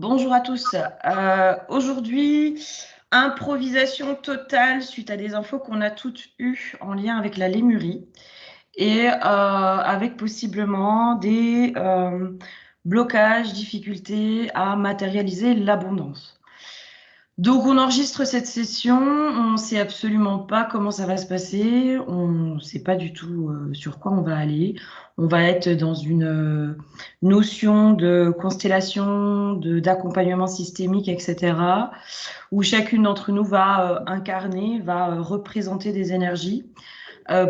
Bonjour à tous. Aujourd'hui, improvisation totale suite à des infos qu'on a toutes eues en lien avec la lémurie et avec possiblement des blocages, difficultés à matérialiser l'abondance. Donc, on enregistre cette session, on ne sait absolument pas comment ça va se passer, on ne sait pas du tout sur quoi on va aller. On va être dans une notion de constellation, d'accompagnement systémique, etc., où chacune d'entre nous va incarner, va représenter des énergies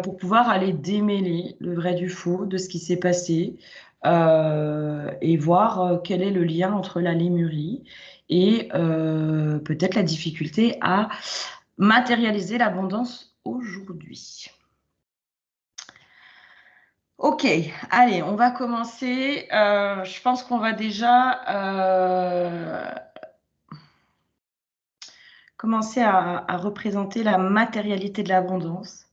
pour pouvoir aller démêler le vrai du faux de ce qui s'est passé et voir quel est le lien entre la lémurie et peut-être la difficulté à matérialiser l'abondance aujourd'hui. Ok, allez, on va commencer. Je pense qu'on va déjà commencer à représenter la matérialité de l'abondance.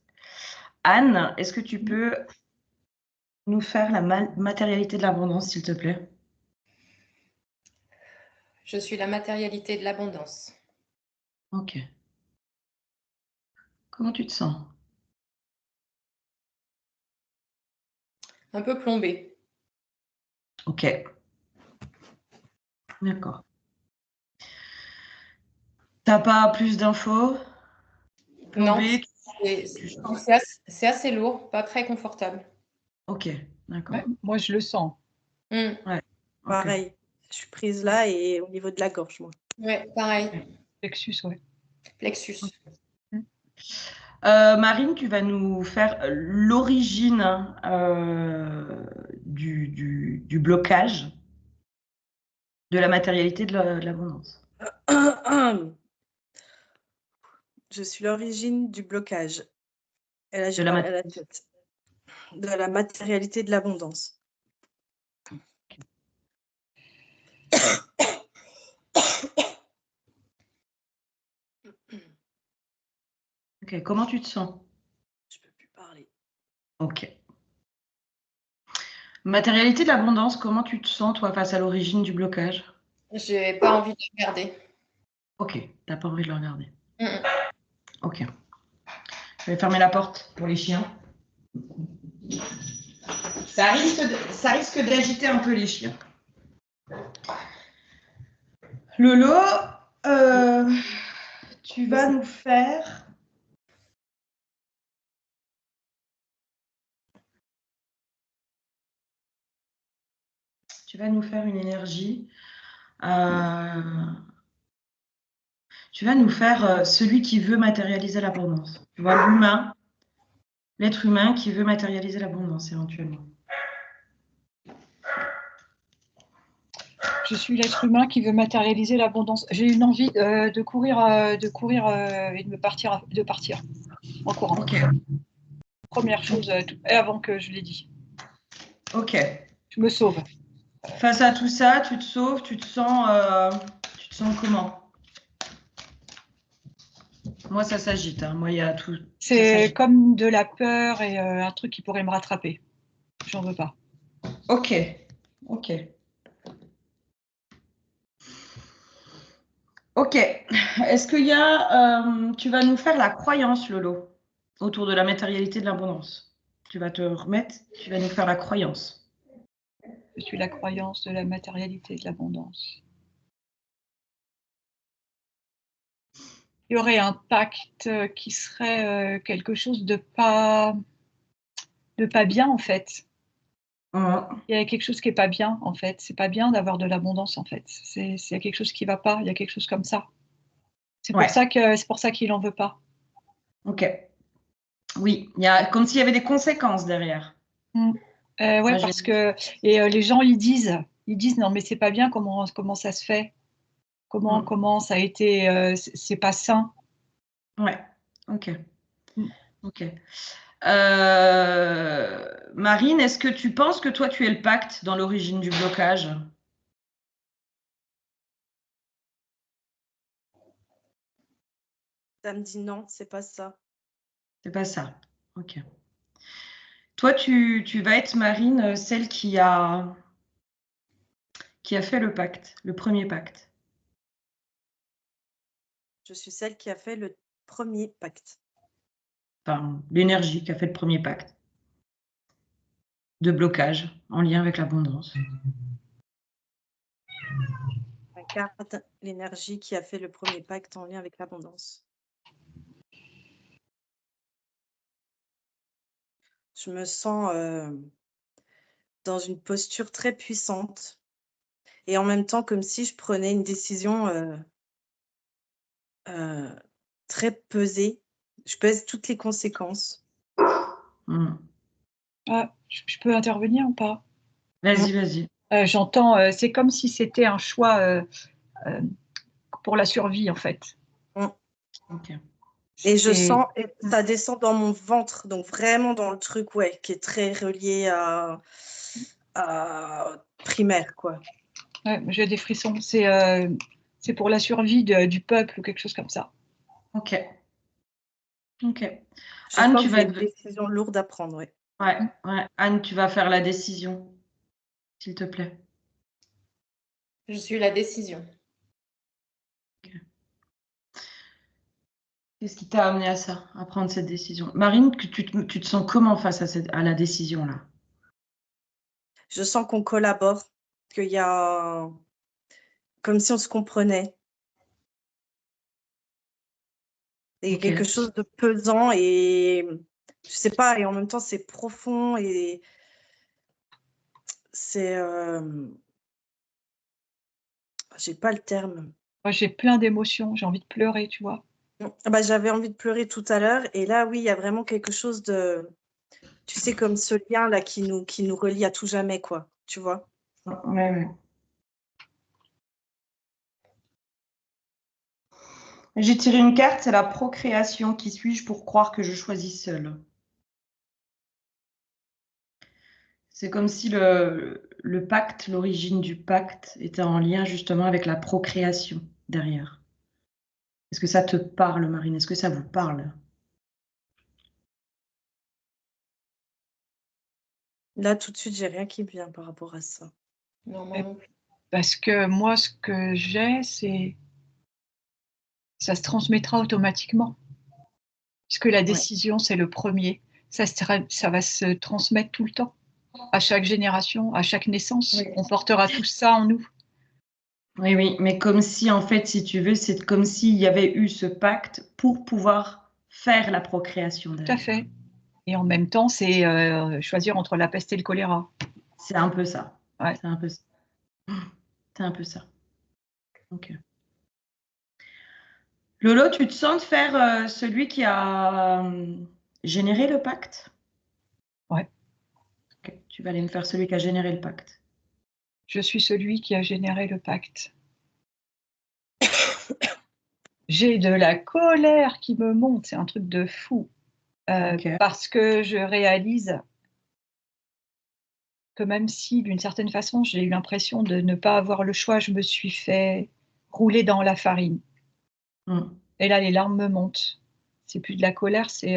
Anne, est-ce que tu peux nous faire la matérialité de l'abondance, s'il te plaît? Je suis la matérialité de l'abondance. Ok. Comment tu te sens? Un peu plombée. Ok. D'accord. T'as pas plus d'infos? Non, Plombé? c'est assez lourd, pas très confortable. Ok, d'accord. Ouais, moi, je le sens. Ouais. Okay. Pareil, je suis prise là et au niveau de la gorge, moi. Ouais, pareil. Plexus, ouais. Plexus. Marine, tu vas nous faire l'origine du blocage de la matérialité de l'abondance. Je suis l'origine du blocage. Et là, j'ai De la mal à la tête. De la matérialité de l'abondance. Ok, comment tu te sens? Je peux plus parler. Ok. Matérialité de l'abondance, comment tu te sens, toi, face à l'origine du blocage? J'ai pas envie de regarder. Ok, t'as pas envie de le regarder. Mm. Ok. Je vais fermer la porte pour les chiens. Ça risque d'agiter un peu les chiens. Lolo, tu vas nous faire... Tu vas nous faire une énergie. Tu vas nous faire celui qui veut matérialiser l'abondance. Tu vois, l'humain, l'être humain qui veut matérialiser l'abondance éventuellement. Je suis l'être humain qui veut matérialiser l'abondance. J'ai une envie de courir et de partir en courant. Ok. Première chose, avant que je l'ai dit. Ok. Je me sauve. Face à tout ça, tu te sauves, tu te sens comment? Moi, ça s'agite. Hein. Moi, il y a tout. C'est comme de la peur et un truc qui pourrait me rattraper. J'en veux pas. Ok. Ok. Ok. Est-ce qu'il y a... tu vas nous faire la croyance, Lolo, autour de la matérialité de l'abondance. Tu vas te remettre, tu vas nous faire la croyance. Je suis la croyance de la matérialité de l'abondance. Il y aurait un pacte qui serait quelque chose de pas bien, en fait. Il y a quelque chose qui est pas bien, en fait. C'est pas bien d'avoir de l'abondance, en fait. Il y a quelque chose qui va pas. Il y a quelque chose comme ça. C'est pour ça qu'il en veut pas. Ok. Oui, il y a comme s'il y avait des conséquences derrière. Ouais, parce que les gens ils disent non mais c'est pas bien, comment ça se fait, comment ça a été, c'est pas sain. Ouais. Ok. Ok. Marine, est-ce que tu penses que toi tu es le pacte dans l'origine du blocage? Ça me dit non, c'est pas ça. C'est pas ça. Ok. Toi, tu vas être, Marine, celle qui a qui a fait le pacte, le premier pacte? Je suis celle qui a fait le premier pacte. Enfin, l'énergie qui a fait le premier pacte de blocage en lien avec l'abondance. Incarne l'énergie qui a fait le premier pacte en lien avec l'abondance. Je me sens dans une posture très puissante et en même temps comme si je prenais une décision très pesée. Je pèse toutes les conséquences. Ah, je peux intervenir ou pas? Vas-y, vas-y. J'entends, c'est comme si c'était un choix pour la survie, en fait. Ok. Et je sens, et ça descend dans mon ventre, donc vraiment dans le truc, ouais, qui est très relié à primaire, quoi. Ouais, j'ai des frissons. C'est pour la survie du peuple ou quelque chose comme ça. Ok. Ok. Je Anne, sens tu que vas j'ai une décision lourde à prendre, ouais. Ouais, ouais. Anne, tu vas faire la décision, s'il te plaît. Je suis la décision. Qu'est-ce qui t'a amené à ça, à prendre cette décision? Marine, tu te sens comment face à la décision là? Je sens qu'on collabore, qu'il y a comme si on se comprenait. Et Ok. quelque chose de pesant et je sais pas, et en même temps c'est profond et c'est j'ai pas le terme. Moi, j'ai plein d'émotions, j'ai envie de pleurer, tu vois. Bah, j'avais envie de pleurer tout à l'heure et là oui, il y a vraiment quelque chose de, tu sais, comme ce lien là qui nous relie à tout jamais, quoi, tu vois. Ouais, ouais. J'ai tiré une carte, c'est la procréation. Qui suis-je pour croire que je choisis seule? C'est comme si le pacte, l'origine du pacte, était en lien justement avec la procréation derrière. Est-ce que ça te parle, Marine? Est-ce que ça vous parle? Là tout de suite, j'ai rien qui me vient par rapport à ça. Non, moi non plus. Parce que moi, ce que j'ai, c'est ça se transmettra automatiquement. Puisque la décision, c'est le premier. Ça va se transmettre tout le temps. À chaque génération, à chaque naissance. Oui. On portera tout ça en nous. Oui, oui, mais comme si, en fait, si tu veux, c'est comme s'il y avait eu ce pacte pour pouvoir faire la procréation Tout à derrière. fait. Et en même temps, c'est choisir entre la peste et le choléra. C'est un peu ça. Ouais. C'est un peu ça. C'est un peu ça. Ok. Lolo, tu te sens de faire celui qui a généré le pacte? Ouais. Ok. Tu vas aller me faire celui qui a généré le pacte. Je suis celui qui a généré le pacte. J'ai de la colère qui me monte, c'est un truc de fou. Ok. Parce que je réalise que même si, d'une certaine façon, j'ai eu l'impression de ne pas avoir le choix, je me suis fait rouler dans la farine. Mm. Et là, les larmes me montent. C'est plus de la colère, c'est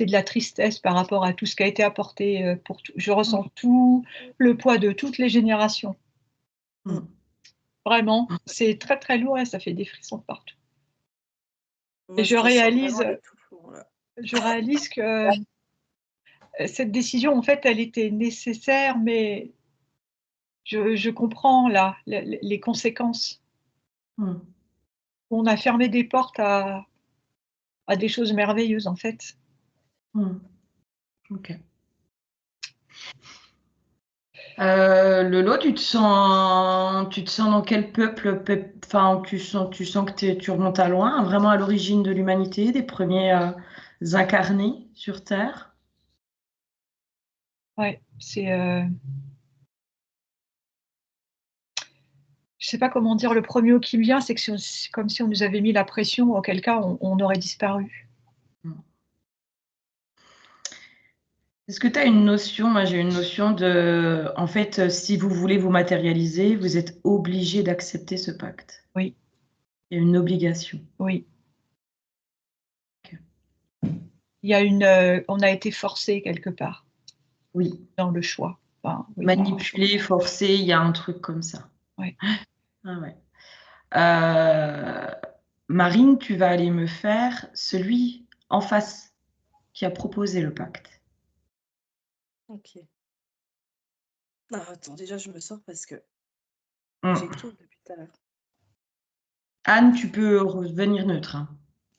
de la tristesse par rapport à tout ce qui a été apporté pour tout. Je ressens tout le poids de toutes les générations. Mm. Vraiment, c'est très très lourd et ça fait des frissons de partout. Moi, Et je ressens vraiment réalise, l'étouffement, là. que cette décision, en fait, elle était nécessaire, mais je comprends là les conséquences. Mm. On a fermé des portes à des choses merveilleuses, en fait. Mm. Ok. Lolo, tu te sens dans quel peuple, enfin, tu sens que tu remontes à loin, vraiment à l'origine de l'humanité, des premiers incarnés sur Terre? Ouais, je sais pas comment dire, le premier mot qui me vient, c'est que c'est comme si on nous avait mis la pression, auquel cas on aurait disparu. Est-ce que tu as une notion, moi j'ai une notion de, en fait, si vous voulez vous matérialiser, vous êtes obligé d'accepter ce pacte. Oui. Il y a une obligation. Oui. Ok. Il y a on a été forcé quelque part. Oui. Dans le choix. Enfin, oui. Manipuler, forcer, il y a un truc comme ça. Ouais. Ah ouais. Marine, tu vas aller me faire celui en face qui a proposé le pacte. Ok. Ah, attends, déjà, je me sors parce que Mm. j'ai tout depuis tout à l'heure. Anne, tu peux revenir neutre. Hein.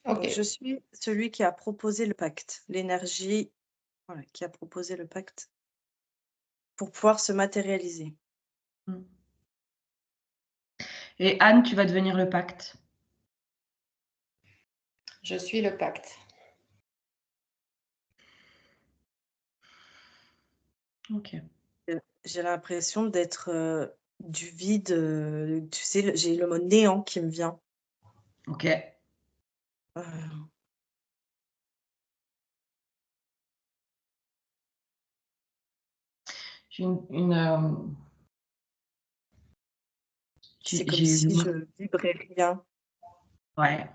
Ok. Donc, je suis celui qui a proposé le pacte, l'énergie qui a proposé le pacte pour pouvoir se matérialiser. Mm. Et Anne, tu vas devenir le pacte. Je suis le pacte. Ok. J'ai l'impression d'être du vide. Tu sais, j'ai le mot néant qui me vient. Ok. Euh, J'ai une c'est comme j'ai si une, je vibrais rien. ouais,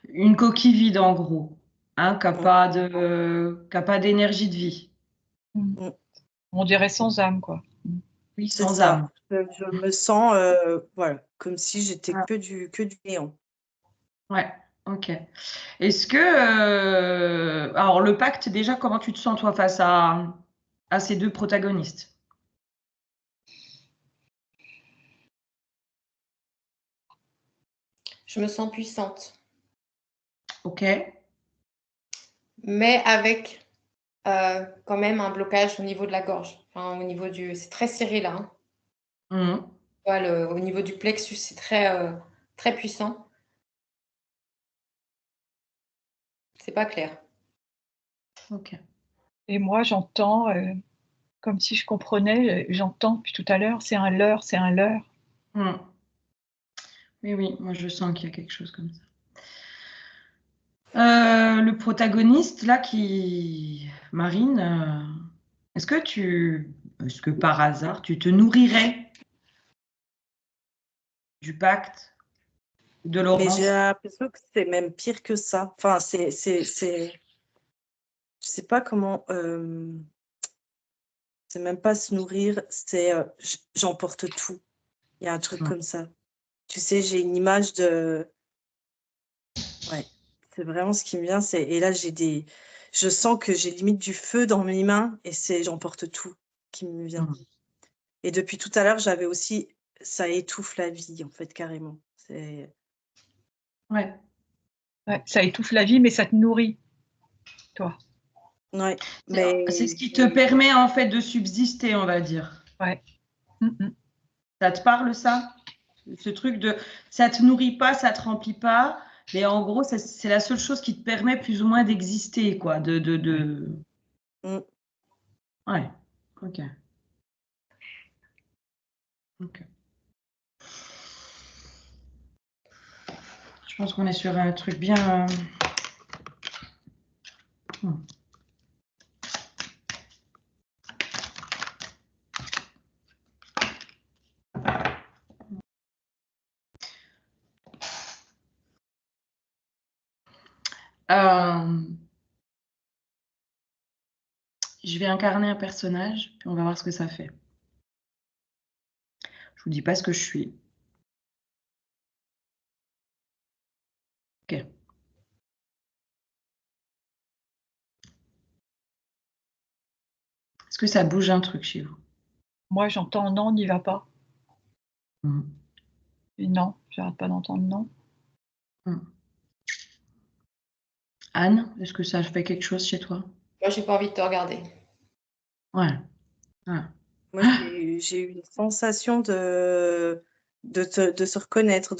une coquille vide en gros, hein, qui n'a pas d'énergie de vie. Mm. On dirait sans âme, quoi. Oui, C'est sans ça. âme. Je me sens voilà, comme si j'étais Ah. que du néant. Ouais, ok. Est-ce que, alors le pacte, déjà, comment tu te sens toi face à ces deux protagonistes? Je me sens puissante, Ok. mais avec quand même un blocage au niveau de la gorge. Enfin, au niveau du. C'est très serré là. Hein. Mhm. Voilà, au niveau du plexus, c'est très puissant. C'est pas clair. Ok. Et moi, j'entends, comme si je comprenais, j'entends depuis tout à l'heure, c'est un leurre, c'est un leurre. Mhm. Oui, oui, moi je sens qu'il y a quelque chose comme ça. Le protagoniste, là, Marine, est-ce que par hasard, tu te nourrirais du pacte de Mais j'ai Laurence? l'impression que c'est même pire que ça. Enfin, je sais pas comment. C'est même pas se nourrir, j'emporte tout. Il y a un truc Mhm. comme ça. Tu sais, j'ai une image de. Ouais, c'est vraiment ce qui me vient. Et là, je sens que j'ai limite du feu dans mes mains et j'emporte tout qui me vient. Mhm. Et depuis tout à l'heure, j'avais aussi, ça étouffe la vie, en fait, carrément. Ouais. Ouais, ça étouffe la vie, mais ça te nourrit, toi. Ouais, C'est ce mais qui te permet en fait de subsister, on va dire. Ouais. Ça te parle ça? Ce truc de ça te nourrit pas, ça te remplit pas, mais en gros, c'est la seule chose qui te permet plus ou moins d'exister, quoi. mm, Ouais. Ok. Ok. Je pense qu'on est sur un truc bien. Hmm. Je vais incarner un personnage, puis on va voir ce que ça fait. Je vous dis pas ce que je suis. Ok. Est-ce que ça bouge un truc chez vous? Moi, j'entends non, n'y va pas. Hmm. Et non, j'arrête pas d'entendre non. Hmm. Anne, est-ce que ça fait quelque chose chez toi? Moi, j'ai pas envie de te regarder. Ouais. Ouais. moi, j'ai eu une sensation de se reconnaître,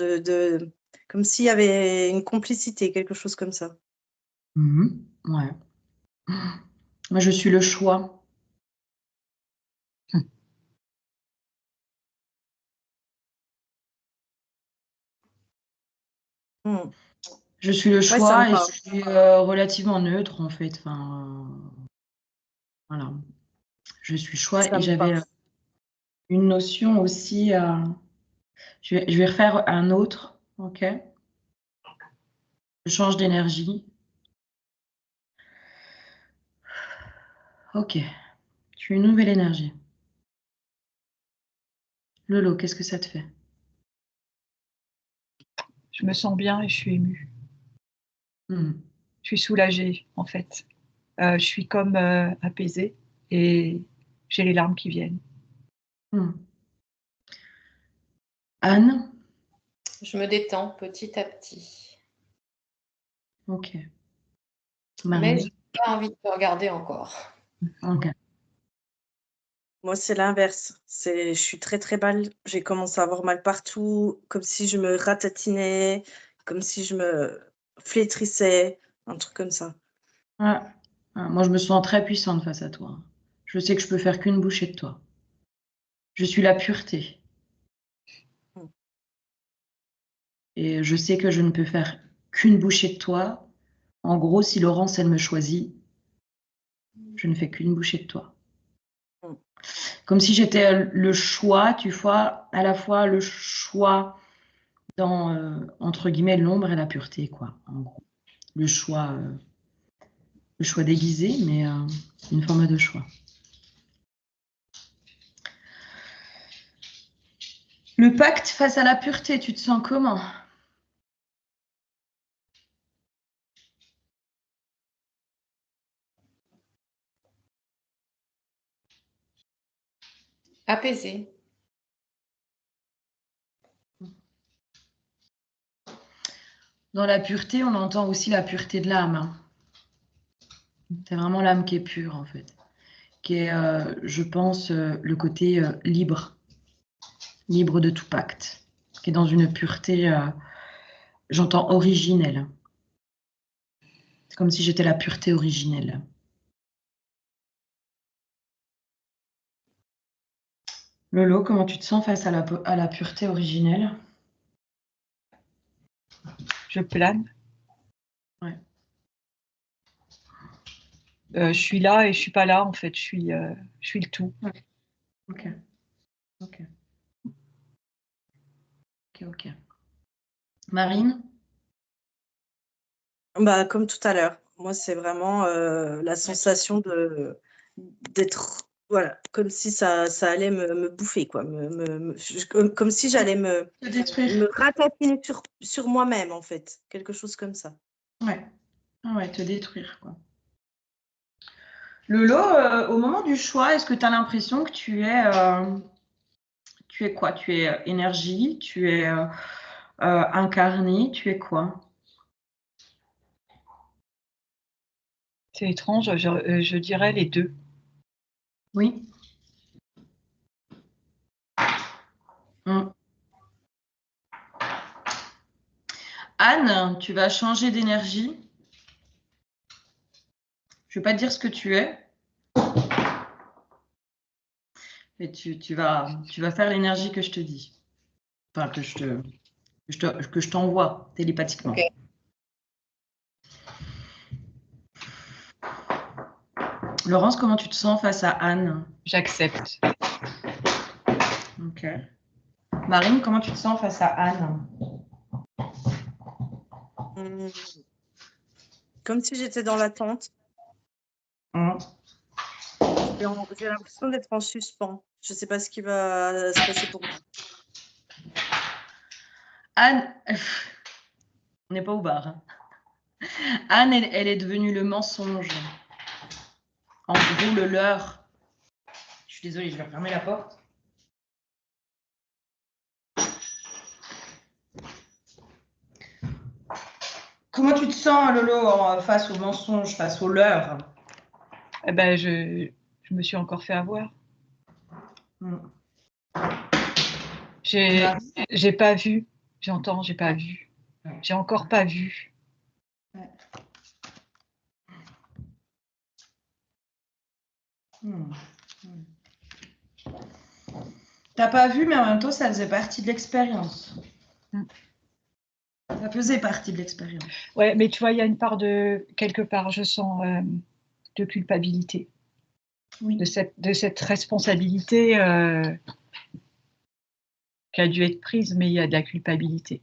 comme s'il y avait une complicité, quelque chose comme ça. Mhm. Ouais. Moi, je suis le choix. Mm. Je suis le Ouais, ça me choix et je parle. suis relativement neutre en fait. Enfin, voilà. Je suis choix Ça et me parle. j'avais une notion aussi. Je vais refaire un autre. Ok. Je change d'énergie. Ok. suis une nouvelle énergie. Lolo, qu'est-ce que ça te fait? Je me sens bien et je suis émue. Je suis soulagée, en fait. Je suis comme apaisée et j'ai les larmes qui viennent. Anne? Je me détends petit à petit. Ok. Mais je n'ai pas envie de te regarder encore. Ok. Moi, c'est l'inverse. Je suis très, très mal. J'ai commencé à avoir mal partout, comme si je me ratatinais, comme si je me flétrissais, un truc comme ça. Ouais. Moi, je me sens très puissante face à toi. Je sais que je peux faire qu'une bouchée de toi. Je suis la pureté. Et je sais que je ne peux faire qu'une bouchée de toi. En gros, si Laurence, elle me choisit, je ne fais qu'une bouchée de toi. Comme si j'étais le choix, tu vois, à la fois le choix dans, entre guillemets, l'ombre et la pureté, quoi, en gros. Le choix déguisé, mais une forme de choix. Le pacte face à la pureté, tu te sens comment? Apaisée. Dans la pureté, on entend aussi la pureté de l'âme. C'est vraiment l'âme qui est pure, en fait. Qui est, je pense, le côté libre de tout pacte. Qui est dans une pureté, j'entends originelle. C'est comme si j'étais la pureté originelle. Lolo, comment tu te sens face à la pureté originelle? Je plane. Ouais. Je suis là et je suis pas là, en fait. Je suis le tout. Ok. Marine? Bah, comme tout à l'heure. Moi, c'est vraiment la sensation d'être, voilà, comme si ça allait me bouffer, quoi. Comme si j'allais me ratatiner sur moi-même, en fait. Quelque chose comme ça. Ouais, te détruire, quoi. Lolo, au moment du choix, est-ce que tu as l'impression que tu es quoi? Tu es énergie, tu es incarné, tu es quoi? C'est étrange, je dirais les deux. Oui. Anne, tu vas changer d'énergie. Je ne vais pas te dire ce que tu es. Mais tu vas faire l'énergie que je te dis. Enfin, que je t'envoie télépathiquement. Okay. Laurence, comment tu te sens face à Anne? J'accepte. Ok. Marine, comment tu te sens face à Anne? Comme si j'étais dans l'attente. J'ai l'impression d'être en suspens. Je ne sais pas ce qui va se passer pour moi. Anne, on n'est pas au bar. Hein. Anne, elle est devenue le mensonge. En gros, le leurre. Je suis désolée, je vais refermer la porte. Comment tu te sens, Lolo, face au mensonge, face au leurre? Eh ben, je me suis encore fait avoir. J'ai pas vu. J'entends, j'ai pas vu. J'ai encore pas vu. Ouais. T'as pas vu, mais en même temps, ça faisait partie de l'expérience. Ça faisait partie de l'expérience. Ouais, mais tu vois, il y a une part quelque part, je sens de culpabilité. Oui. De cette responsabilité qui a dû être prise, mais il y a de la culpabilité.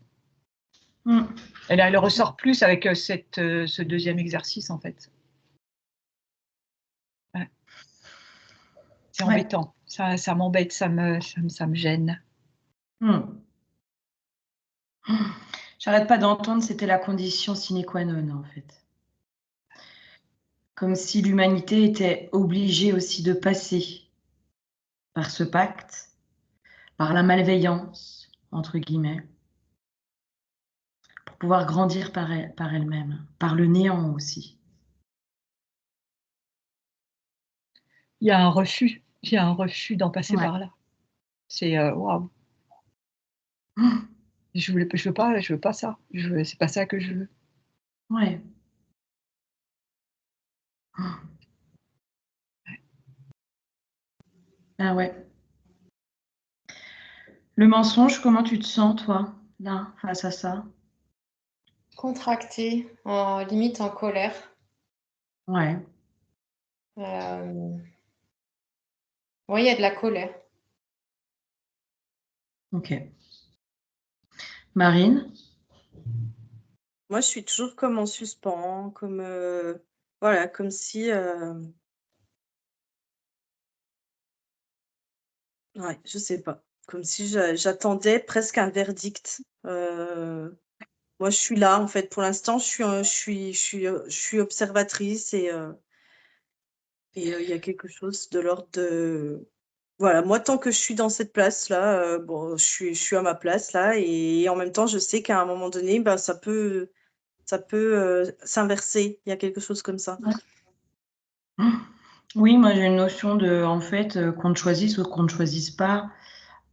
Elle ressort plus avec ce deuxième exercice, en fait. Ouais. C'est Ouais. embêtant. Ça m'embête, ça me gêne. J'arrête pas d'entendre, c'était la condition sine qua non, en fait. Comme si l'humanité était obligée aussi de passer par ce pacte, par la malveillance, entre guillemets, pour pouvoir grandir par elle-même, par le néant aussi. Il y a un refus. Il y a un refus d'en passer Ouais. par là. C'est waouh. Je veux pas ça. C'est pas ça que je veux. Ouais. Ah ouais. Le mensonge, comment tu te sens, toi, là, face à ça? Contracté, limite en colère. Ouais. Oui, il y a de la colère. Ok. Marine? Moi, je suis toujours comme en suspens, comme voilà, comme si ouais, je sais pas, comme si j'attendais presque un verdict. Moi, je suis là, en fait, pour l'instant, je suis observatrice et il y a quelque chose de l'ordre de voilà, moi, tant que je suis dans cette place-là, bon, je suis à ma place là et en même temps, je sais qu'à un moment donné, bah, ça peut s'inverser. Il y a quelque chose comme ça. Oui, moi j'ai une notion de, en fait, qu'on te choisisse ou qu'on ne choisisse pas.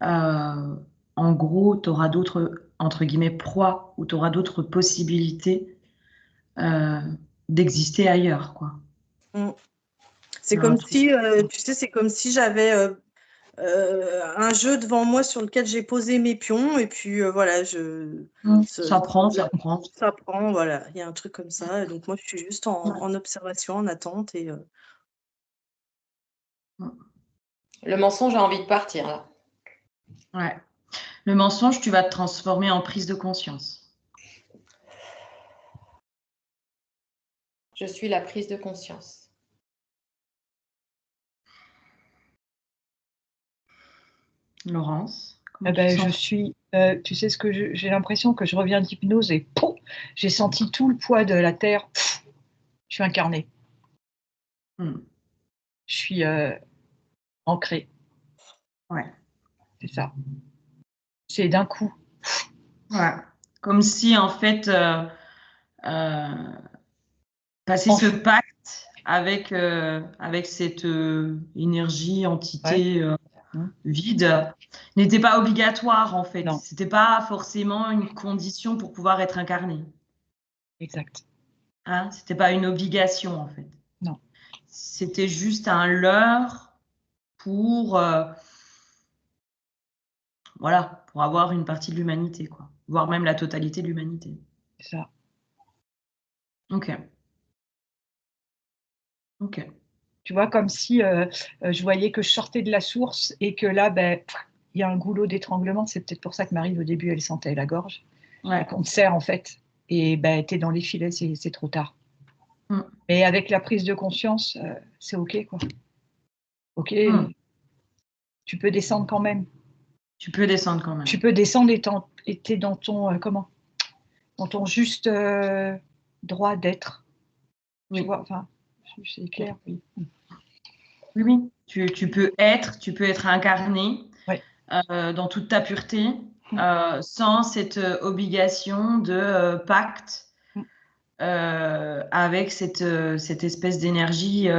En gros, tu auras d'autres, entre guillemets, proies ou tu auras d'autres possibilités euh, d'exister ailleurs, quoi. Mmh. C'est comme si, tu sais, c'est comme si j'avais un jeu devant moi sur lequel j'ai posé mes pions et puis voilà, Ça prend, ça prend. ça prend, voilà, il y a un truc comme ça. Et donc moi, je suis juste en observation, en attente et Le mensonge a envie de partir, là. Ouais. Le mensonge, tu vas te transformer en prise de conscience. Je suis la prise de conscience. Laurence, comment Eh tu te ben, je sens? suis, tu sais ce que j'ai l'impression que je reviens d'hypnose et pouf, j'ai senti tout le poids de la terre. Pff, je suis incarnée. Hmm. Je suis ancrée. Ouais. C'est ça. C'est d'un coup. Ouais. Comme si, en fait, euh, passer ce Enf- pacte avec cette énergie, Ouais. entité Mmh. vide n'était pas obligatoire, en fait. Non, C'était pas forcément une condition pour pouvoir être incarné. exact. Hein? C'était pas une obligation, en fait. Non. C'était juste un leurre pour, voilà, pour avoir une partie de l'humanité, quoi. Voire même la totalité de l'humanité. C'est ça. Ok. Ok. Tu vois, comme si je voyais que je sortais de la source et que là, ben, il y a un goulot d'étranglement. C'est peut-être pour ça que Marie, au début, elle sentait la gorge. Ouais. Et qu'on te serre, en fait. Et ben, t'es dans les filets, c'est trop tard. Mm. Et avec la prise de conscience, c'est OK, quoi. OK, Mm. tu peux descendre quand même. Tu peux descendre quand même. Tu peux descendre et t'es dans ton, comment? Dans ton juste droit d'être. Tu Oui. vois, enfin, c'est clair, oui. Oui, oui. Tu peux être incarné Ouais. dans toute ta pureté, sans cette obligation de pacte avec cette espèce d'énergie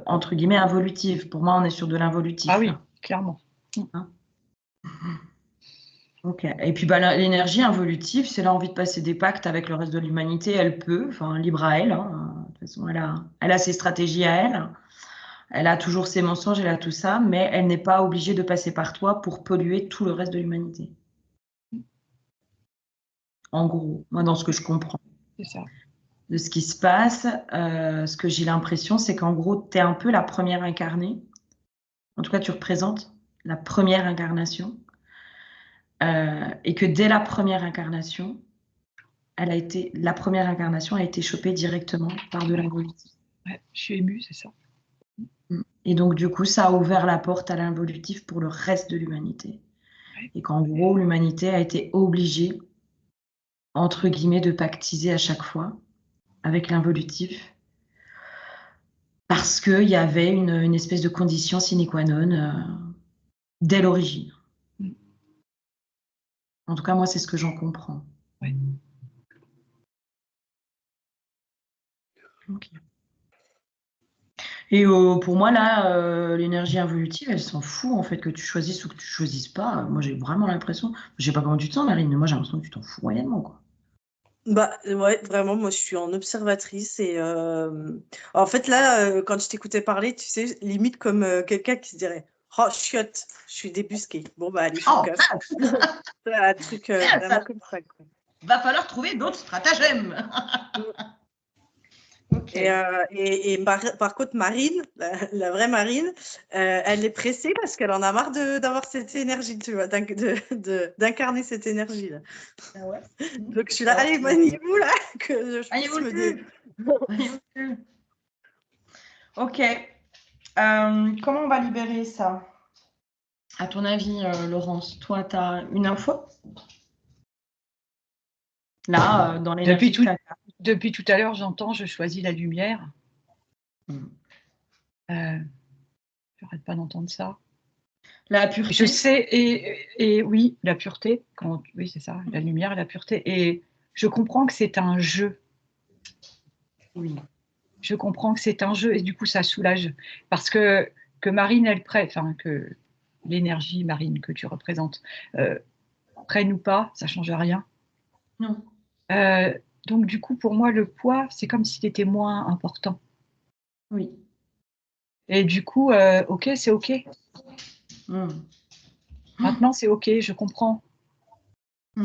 entre guillemets involutive. Pour moi, on est sur de Ah l'involutif oui, là. clairement. Hein. Ok. Et puis bah, l'énergie involutive, c'est l'envie de passer des pactes avec le reste de l'humanité. Elle peut, enfin libre à elle. Hein. De toute façon, elle a ses stratégies à elle. Elle a toujours ses mensonges, elle a tout ça, mais elle n'est pas obligée de passer par toi pour polluer tout le reste de l'humanité. En gros, moi, dans ce que je comprends C'est ça. de ce qui se passe, ce que j'ai l'impression, c'est qu'en gros, tu es un peu la première incarnée. En tout cas, tu représentes la première incarnation. Et que dès la première incarnation, la première incarnation a été chopée directement par de l'involutif. Ouais, je suis émue, c'est ça. Et donc, du coup, ça a ouvert la porte à l'involutif pour le reste de l'humanité. Ouais. Et qu'en gros, l'humanité a été obligée, entre guillemets, de pactiser à chaque fois avec l'involutif parce qu'il y avait une espèce de condition sine qua non dès l'origine. Mm. En tout cas, moi, c'est ce que j'en comprends. Ouais. Ok. Et pour moi, là, l'énergie involutive, elle s'en fout, en fait, que tu choisisses ou que tu choisisses pas. Moi, j'ai vraiment l'impression, je sais pas comment tu te sens, Marine, mais moi, j'ai l'impression que tu t'en fous moyennement, quoi. Bah ouais, vraiment, moi je suis en observatrice et en fait là, quand je t'écoutais parler, tu sais, limite comme quelqu'un qui se dirait: «Oh chiotte, je suis débusquée. Bon bah allez, je me Oh, casse». C'est un truc vraiment ça comme ça, quoi. va falloir trouver d'autres stratagèmes. Mm. Ok. Et par contre, Marine, la vraie Marine, elle est pressée parce qu'elle en a marre d'avoir cette énergie, tu vois, d'incarner cette énergie-là. Ah ouais. Donc je suis là, allez, maniez-vous là, que je puisse me dé... Ok. Comment on va libérer ça? À ton avis, Laurence, toi, tu as une info? Là, dans l'énergie que tu as. Depuis tout à l'heure, j'entends, je choisis la lumière. J'arrête pas d'entendre ça. La pureté. Je sais, et oui, la pureté, oui, c'est ça, la lumière et la pureté. Et je comprends que c'est un jeu. Oui. Je comprends que c'est un jeu et du coup, ça soulage. Parce que Marine, que l'énergie Marine que tu représentes, prenne ou pas, ça change rien. Non. Donc, du coup, pour moi, le poids, c'est comme s'il était moins important. Oui. Et du coup, ok, c'est ok. Maintenant, c'est ok, je comprends.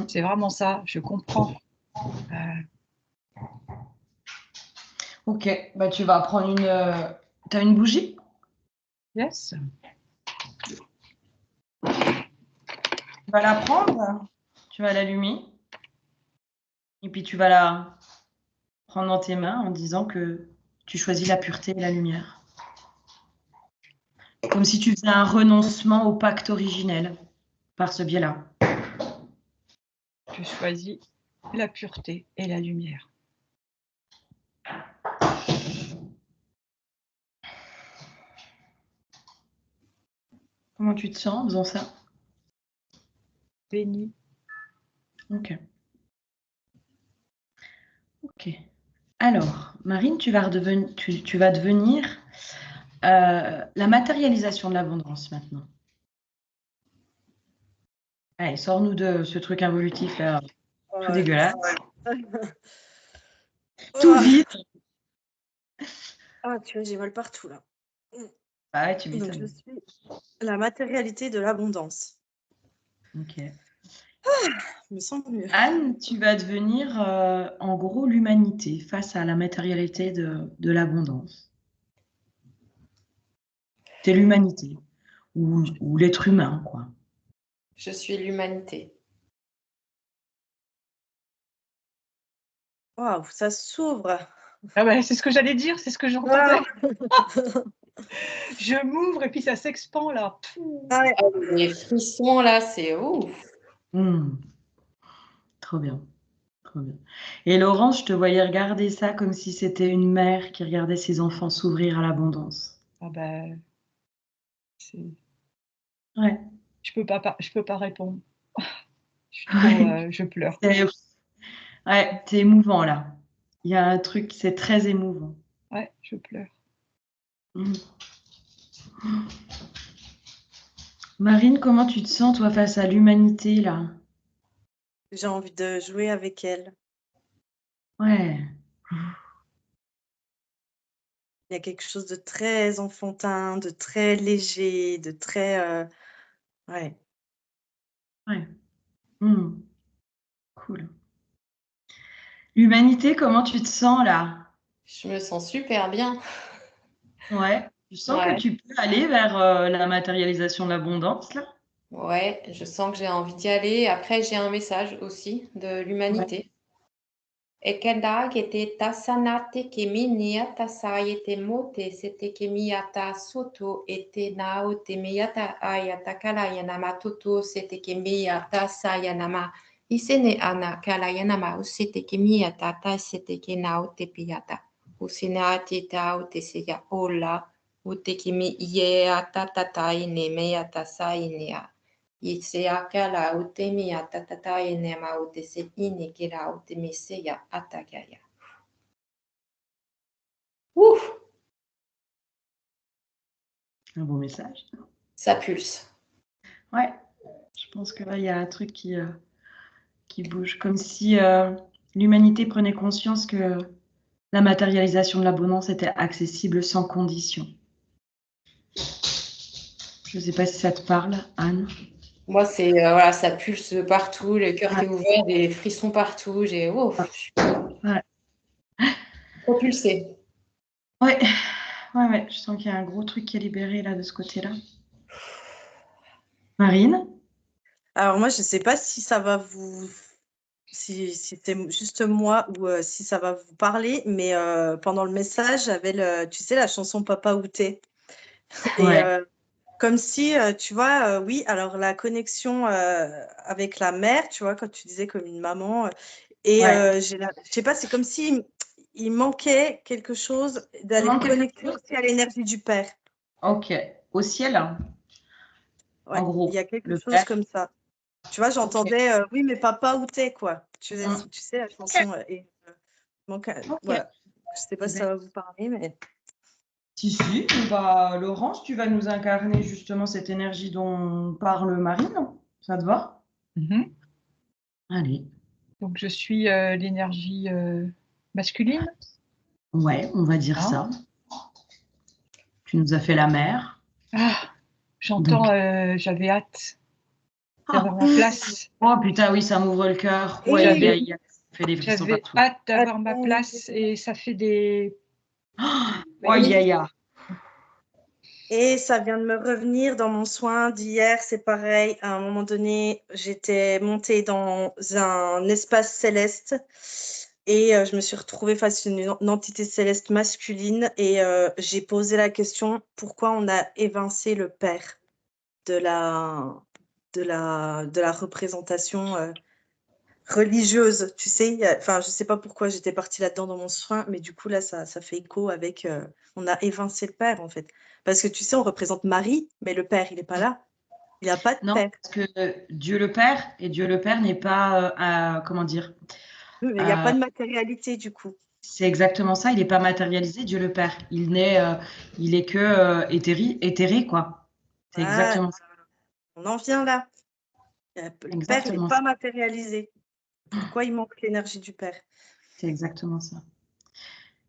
C'est vraiment ça, je comprends. Ok, bah tu vas prendre une. T'as une bougie? Yes. Tu vas la prendre, tu vas l'allumer, et puis tu vas la prendre dans tes mains en disant que tu choisis la pureté et la lumière. Comme si tu faisais un renoncement au pacte originel par ce biais-là. Je choisis la pureté et la lumière. Comment tu te sens en faisant ça? Béni. Ok. Ok. Alors, Marine, tu vas devenir la matérialisation de l'abondance maintenant. Allez, sors-nous de ce truc involutif là, tout dégueulasse. Tout vide. Ah, tu vois, j'ai mal partout là. Ah ouais, tu Donc je m'étonnes. suis la matérialité de l'abondance. Ok. Je me sens mieux. Anne, tu vas devenir en gros l'humanité face à la matérialité de l'abondance. C'est l'humanité ou l'être humain, quoi. Je suis l'humanité. Waouh, ça s'ouvre. Ah ouais, c'est ce que j'allais dire, c'est ce que j'entendais. Je m'ouvre et puis ça s'expand là. Ah, les frissons là, c'est ouf. Trop bien. Trop bien. Et Laurence, je te voyais regarder ça comme si c'était une mère qui regardait ses enfants s'ouvrir à l'abondance. Ah ben, Ouais. je peux pas répondre. Je pleure. Ouais, c'est émouvant là. Il y a un truc, c'est très émouvant. Ouais, je pleure. Marine, comment tu te sens toi face à l'humanité là? J'ai envie de jouer avec elle. Ouais. Il y a quelque chose de très enfantin, de très léger, de très ouais. Ouais. Cool. L'humanité, comment tu te sens là? Je me sens super bien. Ouais. Tu sens que Ouais. tu peux aller vers la matérialisation de l'abondance là? Ouais, je sens que j'ai envie d'y aller. Après, j'ai un message aussi de Ouais. l'humanité. Ekenda kete tasanate kemi niata sayete mote sete kemi ata soto ete nao te miata ayata kalayanama toto sete kemi ata sayanama isene ana kalayanama usete kemi ata ta sete ke nao te piata usene ate tao te seya ola ute kemi ie ata tata ine me ata sainea Itse akala utemi atatata enema utese ine kira utemi seya atakaya. Ouf, Un beau message. ça pulse. Ouais, je pense que là, il y a un truc qui bouge, comme si l'humanité prenait conscience que la matérialisation de l'abondance était accessible sans condition. Je ne sais pas si ça te parle, Anne. Moi, c'est voilà, ça pulse partout, le cœur qui est ouvert, des frissons partout. J'ai propulsé. Ouais, je sens qu'il y a un gros truc qui est libéré là de ce côté-là. Marine? Alors moi, je ne sais pas si ça va vous... Si c'est juste moi ou si ça va vous parler, mais pendant le message, j'avais, tu sais, la chanson Papa Outé. Et comme si, tu vois, oui, alors la connexion avec la mère, tu vois, quand tu disais comme une maman, et je sais pas, c'est comme si il manquait quelque chose d'aller connecter aussi à l'énergie du père. Ok, au ciel. Ouais, En gros, il y a quelque chose comme ça. Tu vois, j'entendais, oui, mais Papa Outé, quoi. Tu sais, la chanson. Et, voilà. Je sais pas si ça va vous parler, mais. Si, Laurence, tu vas nous incarner justement cette énergie dont parle Marine. Ça te va? Allez. Donc, je suis l'énergie masculine. Ouais, on va dire ça. Tu nous as fait la mère. Ah, j'entends, j'avais hâte d'avoir ma place. Oh putain, oui, ça m'ouvre le cœur. Ouais, j'avais hâte d'avoir ma place et ça fait des... Et ça vient de me revenir dans mon soin d'hier, c'est pareil. À un moment donné, j'étais montée dans un espace céleste et je me suis retrouvée face à une entité céleste masculine et j'ai posé la question, pourquoi on a évincé le père de la représentation religieuse, tu sais. Enfin, je sais pas pourquoi j'étais partie là-dedans dans mon soin, mais du coup, là, ça fait écho avec... on a évincé le père, en fait. Parce que, tu sais, on représente Marie, mais le père, il n'est pas là. Il n'a pas de père. Parce que Dieu le Père, et Dieu le Père n'est pas, comment dire... Il n'y a pas de matérialité, du coup. C'est exactement ça, il n'est pas matérialisé, Dieu le Père. Il est que éthéré, quoi. C'est exactement ça. On en vient là. Le père n'est pas matérialisé. Pourquoi il manque l'énergie du père? C'est exactement ça.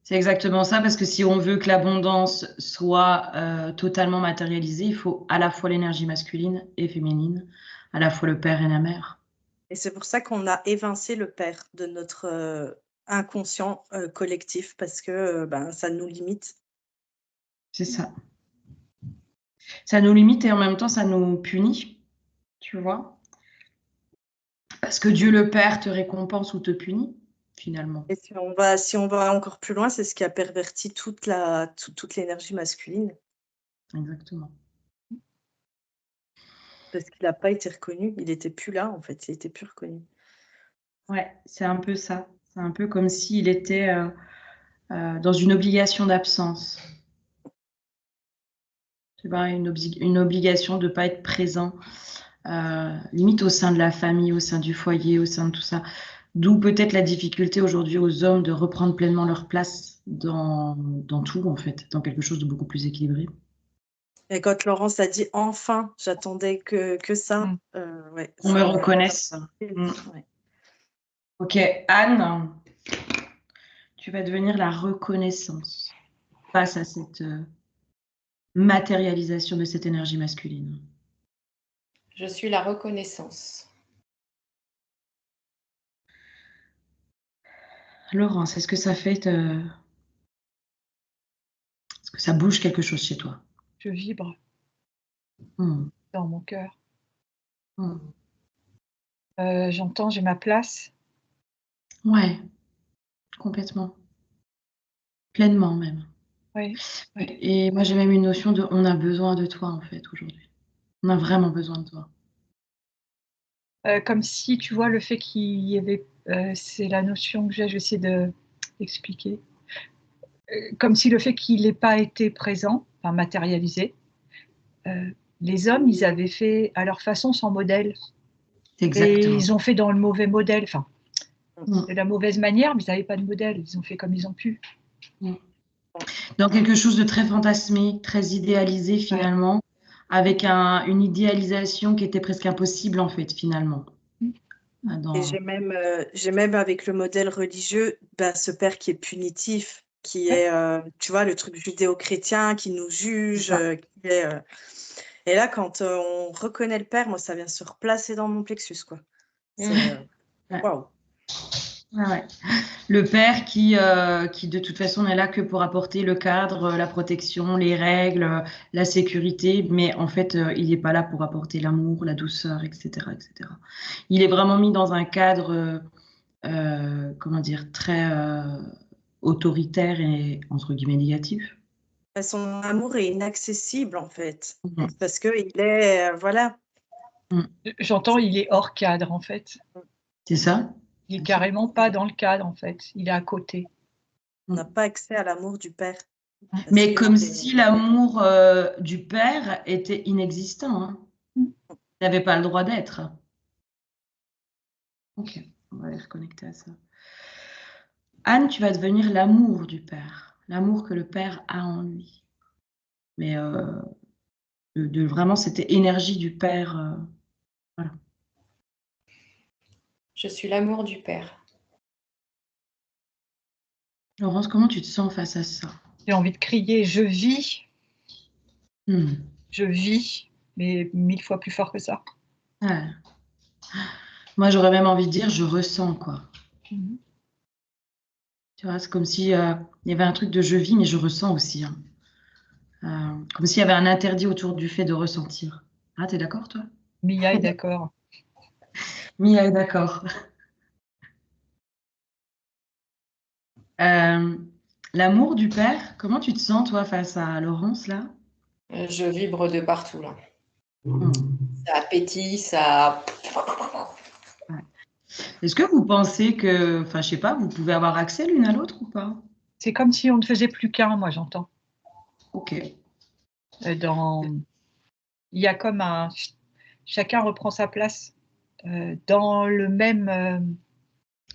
C'est exactement ça, parce que si on veut que l'abondance soit totalement matérialisée, il faut à la fois l'énergie masculine et féminine, à la fois le père et la mère. Et c'est pour ça qu'on a évincé le père de notre inconscient collectif, parce que ça nous limite. C'est ça. Ça nous limite et en même temps, ça nous punit, tu vois. Parce que Dieu le Père te récompense ou te punit, finalement. Et si on va encore plus loin, c'est ce qui a perverti toute l'énergie masculine. Exactement. Parce qu'il n'a pas été reconnu, il n'était plus là, en fait, il n'était plus reconnu. Ouais, c'est un peu ça. C'est un peu comme s'il était dans une obligation d'absence. Tu vois, une obligation de ne pas être présent, limite au sein de la famille, au sein du foyer, au sein de tout ça. D'où peut-être la difficulté aujourd'hui aux hommes de reprendre pleinement leur place dans tout, en fait, dans quelque chose de beaucoup plus équilibré. Et quand Laurence a dit « enfin », j'attendais que ça. Ouais, on me reconnaisse. Ouais. Ok, Anne, tu vas devenir la reconnaissance face à cette matérialisation de cette énergie masculine. Je suis la reconnaissance. Laurence, est-ce que ça fait... Est-ce que ça bouge quelque chose chez toi? Je vibre dans mon cœur. J'entends, j'ai ma place. Ouais. complètement. Pleinement même. Oui. Et moi, j'ai même une notion de on a besoin de toi, en fait, aujourd'hui. On a vraiment besoin de toi. Comme si, tu vois, le fait qu'il y avait, c'est la notion que j'ai, je vais essayer d'expliquer. Comme si le fait qu'il n'ait pas été présent, enfin matérialisé, les hommes, ils avaient fait à leur façon sans modèle. Exactement. Et ils ont fait dans le mauvais modèle, enfin, Mm. de la mauvaise manière, mais ils n'avaient pas de modèle. Ils ont fait comme ils ont pu. Dans quelque chose de très fantasmé, très idéalisé finalement, avec une idéalisation qui était presque impossible en fait finalement. Et j'ai même avec le modèle religieux, ce père qui est punitif, qui est, tu vois, le truc judéo-chrétien, qui nous juge, qui est, et là, quand on reconnaît le père, moi, ça vient se replacer dans mon plexus, quoi. C'est waouh. Ouais. Le père qui de toute façon n'est là que pour apporter le cadre, la protection, les règles, la sécurité, mais en fait, il n'est pas là pour apporter l'amour, la douceur, etc., etc. Il est vraiment mis dans un cadre, comment dire, très autoritaire et entre guillemets négatif. Son amour est inaccessible, en fait, Mhm. parce que il est, voilà. J'entends, il est hors cadre, en fait. C'est ça? Il est carrément pas dans le cadre, en fait. Il est à côté. On n'a pas accès à l'amour du père. Mais comme si l'amour du père était inexistant. Hein. Il n'avait pas le droit d'être. Ok, on va les reconnecter à ça. Anne, tu vas devenir l'amour du père, l'amour que le père a en lui. Mais de vraiment cette énergie du père. Voilà. Je suis l'amour du Père. Laurence, comment tu te sens face à ça? J'ai envie de crier, je vis. Je vis, mais 1000 fois plus fort que ça. Ouais. Moi, j'aurais même envie de dire, je ressens, quoi. Tu vois, c'est comme si il y avait un truc de je vis, mais je ressens aussi. Hein. Comme s'il y avait un interdit autour du fait de ressentir. Ah, t'es d'accord, toi? Mia est d'accord. Mia est d'accord. L'amour du père, comment tu te sens, toi, face à Laurence, là? Je vibre de partout, là. Hmm. Ça pétille, ça... Ouais. Est-ce que vous pensez que, enfin, je sais pas, vous pouvez avoir accès l'une à l'autre ou pas? C'est comme si on ne faisait plus qu'un, moi, j'entends. Ok. Il y a comme un... Chacun reprend sa place dans le même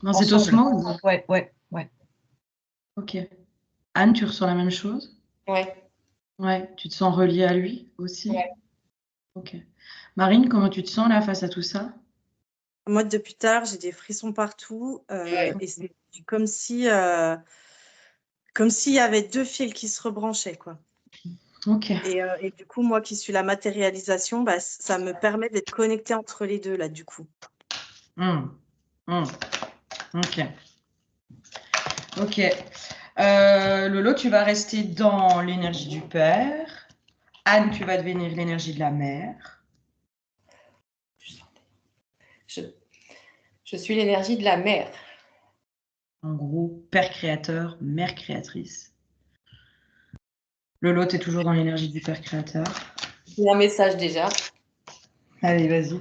Dans cette ensemble. osmose? Ouais. Ok. Anne, tu ressens la même chose? Ouais. Ouais. Tu te sens reliée à lui aussi? Ouais. Ok. Marine, comment tu te sens là face à tout ça? Moi, depuis tard, j'ai des frissons partout, et c'est comme si, comme s'il y avait 2 fils qui se rebranchaient, quoi. Ok. Et du coup, moi qui suis la matérialisation, ça me permet d'être connectée entre les 2 là, du coup. Ok. Ok. Lolo, tu vas rester dans l'énergie du père. Anne, tu vas devenir l'énergie de la mère. Je suis l'énergie de la mer. En gros, père créateur, mère créatrice. Lolo, tu es toujours dans l'énergie du père créateur. J'ai un message déjà. Allez, vas-y.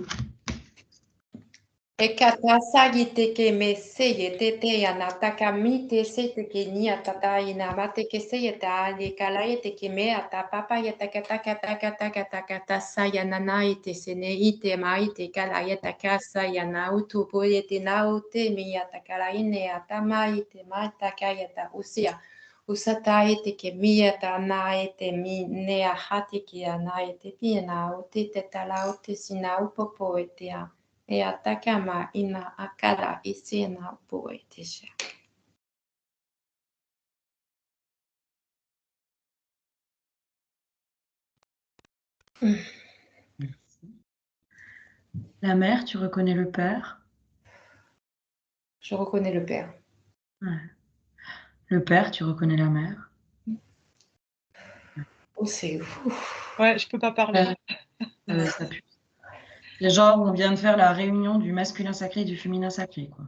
Ekatasagi teke me seye tete yanataka mi te se teke ni atata inamate ke seye ta ale kalaye teke me atapapa yatakata sayanana ite sene ite ma ite kalaye takasa yana utupo yete na ute mi yatakala ine atama ite ma takayata usia usata ite ke mi ata na ite mi ne ahati ki ana ite pina ute tetala ute sina upopo ete a e atakama ina akala isina poetisha. La mère, tu reconnais le père? Je reconnais le père. Ouais. Le père, tu reconnais la mère? Oh, c'est ouf. Ouais, je peux pas parler. Ça pue. C'est genre, on vient de faire la réunion du masculin sacré et du féminin sacré, quoi.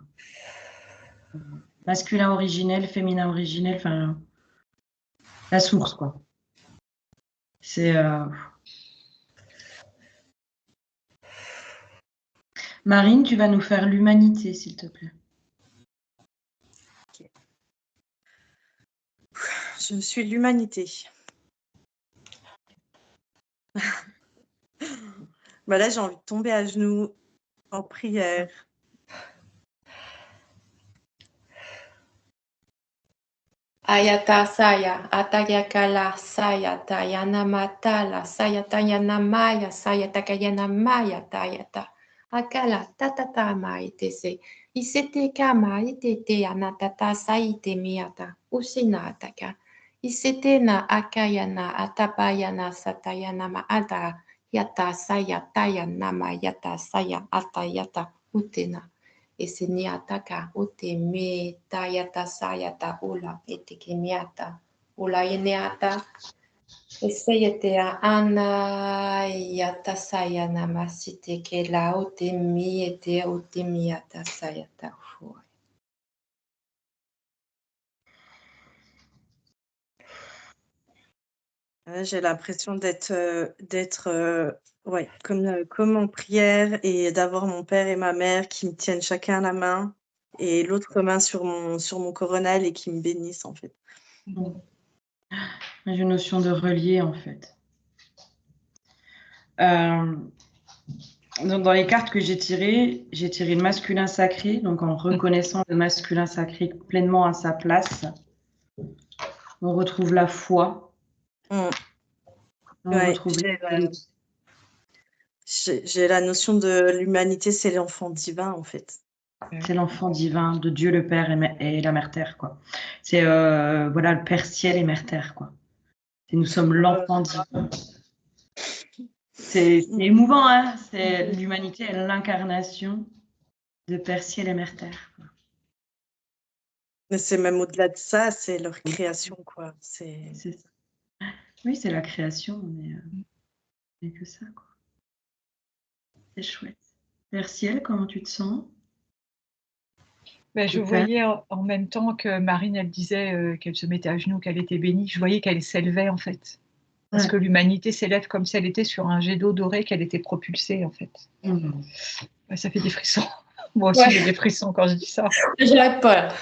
Masculin originel, féminin originel, enfin, la source, quoi. C'est... Marine, tu vas nous faire l'humanité, s'il te plaît. Ok. Je suis l'humanité. Bah là, j'ai envie de tomber à genoux en prière. Ayata saya, atayakala saya, tayana matala, saya tayana maya, saya takayana maya, tayata. Akala tatata maite se. Isete kama itete anatata saite miata, usina ataka. Isete na akayana atapayana satayana maata, yata saya tayana mayata saya atayata utena. Eseniataka ute me tayata sayata ula etikimiata ula yeneata eseyetea ana yata sayana masite ke la ute mi ete ute miata sayata fu. J'ai l'impression d'être ouais, comme en prière et d'avoir mon père et ma mère qui me tiennent chacun la main et l'autre main sur mon coronal et qui me bénissent en fait. J'ai une notion de relier, en fait. Dans les cartes que j'ai tiré le masculin sacré, donc en reconnaissant le masculin sacré pleinement à sa place, on retrouve la foi. On retrouve j'ai la notion de l'humanité, c'est l'enfant divin en fait. C'est l'enfant divin de Dieu le Père et la Mère Terre, quoi. C'est voilà, le Père Ciel et Mère Terre, quoi. Et nous sommes l'enfant divin. C'est émouvant, hein. C'est l'humanité est l'incarnation de Père Ciel et Mère Terre. Mais c'est même au-delà de ça, c'est leur création, quoi. Oui, c'est la création, mais que ça, quoi. C'est chouette. Père Ciel, comment tu te sens? Ben, je voyais en même temps que Marine, elle disait qu'elle se mettait à genoux, qu'elle était bénie, je voyais qu'elle s'élevait en fait. Parce que l'humanité s'élève comme si elle était sur un jet d'eau doré, qu'elle était propulsée en fait. Ouais, ça fait des frissons. Moi aussi, j'ai des frissons quand je dis ça. J'arrête pas.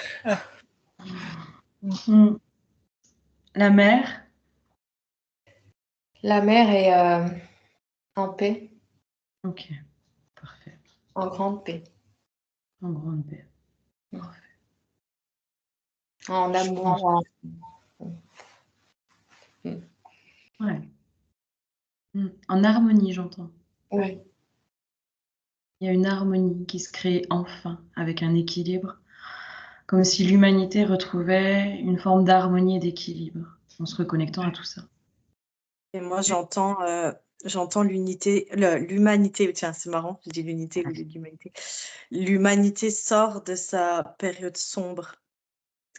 La mère? La mère est en paix. Ok, parfait. En grande paix. En grande paix. Parfait. En amour. Ouais. En harmonie, j'entends. Oui. Il y a une harmonie qui se crée enfin avec un équilibre, comme si l'humanité retrouvait une forme d'harmonie et d'équilibre en se reconnectant à tout ça. Et moi, j'entends l'unité, l'humanité. Tiens, c'est marrant, je dis l'unité au lieu de l'humanité. L'humanité sort de sa période sombre,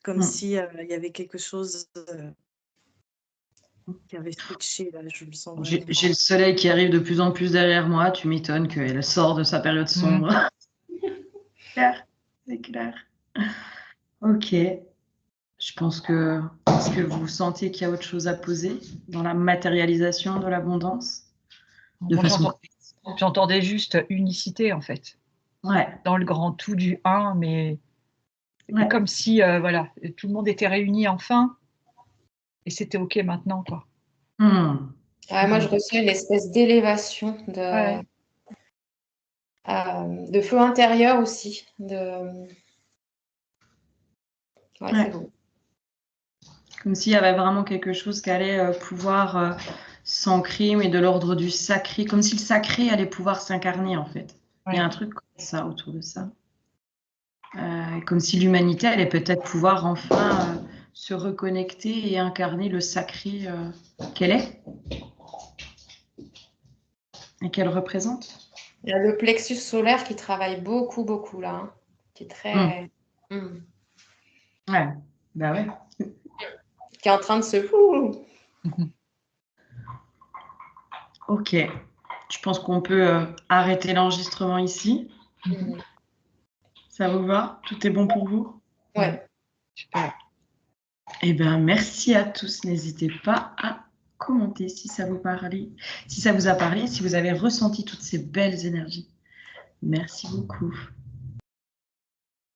comme si il y avait quelque chose qui avait switché, là, je le sens. J'ai le soleil qui arrive de plus en plus derrière moi, tu m'étonnes qu'elle sort de sa période sombre. C'est clair. Ok. Je pense que est-ce que vous sentez qu'il y a autre chose à poser dans la matérialisation de l'abondance? J'entendais juste unicité en fait. Ouais. Dans le grand tout du 1, mais comme si voilà, tout le monde était réuni enfin et c'était ok maintenant quoi. Moi, je ressens une espèce d'élévation de feu intérieur aussi. C'est beau. Comme s'il y avait vraiment quelque chose qui allait pouvoir s'ancrer, mais de l'ordre du sacré, comme si le sacré allait pouvoir s'incarner en fait. Il y a un truc comme ça autour de ça. Comme si l'humanité allait peut-être pouvoir enfin se reconnecter et incarner le sacré qu'elle est et qu'elle représente. Il y a le plexus solaire qui travaille beaucoup, beaucoup là, hein, qui est très... Ouais, bah ouais. Qui est en train de se... Ok, je pense qu'on peut arrêter l'enregistrement ici. Ça vous va? Tout est bon pour vous? Ouais. Super. Eh bien, merci à tous. N'hésitez pas à commenter si ça vous parlait, si ça vous a parlé, si vous avez ressenti toutes ces belles énergies. Merci beaucoup.